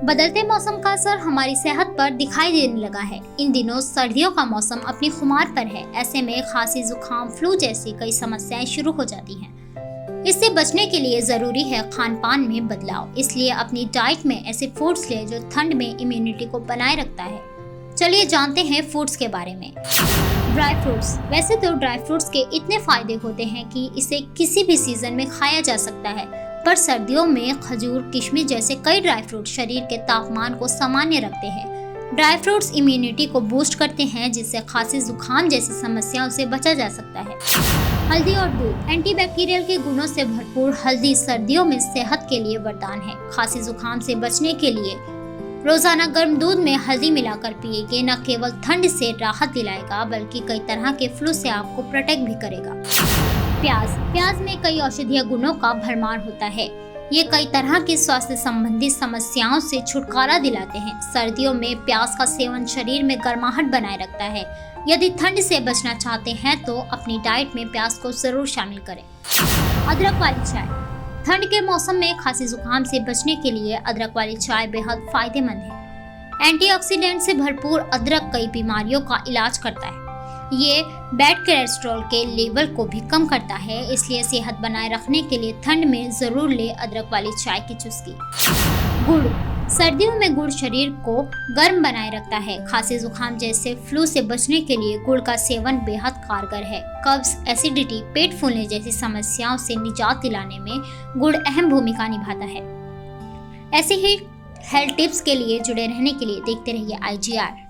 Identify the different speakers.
Speaker 1: बदलते मौसम का असर हमारी सेहत पर दिखाई देने लगा है। इन दिनों सर्दियों का मौसम अपनी खुमार पर है। ऐसे में खांसी, जुकाम, फ्लू जैसी कई समस्याएं शुरू हो जाती हैं। इससे बचने के लिए जरूरी है खान पान में बदलाव। इसलिए अपनी डाइट में ऐसे फूड्स लें जो ठंड में इम्यूनिटी को बनाए रखता है। चलिए जानते हैं फूड्स के बारे में। Dry fruits. वैसे तो ड्राई फ्रूट्स के इतने फायदे होते हैं कि इसे किसी भी सीजन में खाया जा सकता है, पर सर्दियों में खजूर, किशमिश जैसे कई ड्राई फ्रूट शरीर के तापमान को सामान्य रखते हैं। ड्राई फ्रूट्स इम्यूनिटी को बूस्ट करते हैं, जिससे खांसी, जुकाम जैसी समस्याओं से बचा जा सकता है। हल्दी और दूध। एंटीबैक्टीरियल के गुणों से भरपूर हल्दी सर्दियों में सेहत के लिए वरदान है। खांसी, जुकाम से बचने के लिए रोजाना गर्म दूध में हल्दी मिलाकर पिएंगे। न केवल ठंड से राहत दिलाएगा, बल्कि कई तरह के फ्लू से आपको प्रोटेक्ट भी करेगा। प्याज में कई औषधीय गुणों का भरमार होता है। ये कई तरह की स्वास्थ्य संबंधी समस्याओं से छुटकारा दिलाते हैं। सर्दियों में प्याज का सेवन शरीर में गर्माहट बनाए रखता है। यदि ठंड से बचना चाहते हैं तो अपनी डाइट में प्याज को जरूर शामिल करें। अदरक वाली चाय। ठंड के मौसम में खांसी, जुकाम से बचने के लिए अदरक वाली चाय बेहद फायदेमंद है। एंटीऑक्सीडेंट से भरपूर अदरक कई बीमारियों का इलाज करता है। ये बैड कोलेस्ट्रॉल के लेवल को भी कम करता है। इसलिए सेहत बनाए रखने के लिए ठंड में जरूर ले अदरक वाली चाय की चुस्की। गुड़। सर्दियों में गुड़ शरीर को गर्म बनाए रखता है। खांसी, जुकाम जैसे फ्लू से बचने के लिए गुड़ का सेवन बेहद कारगर है। कब्ज, एसिडिटी, पेट फूलने जैसी समस्याओं से निजात दिलाने में गुड़ अहम भूमिका निभाता है। ऐसे ही हेल्थ टिप्स के लिए जुड़े रहने के लिए देखते रहिए IGR।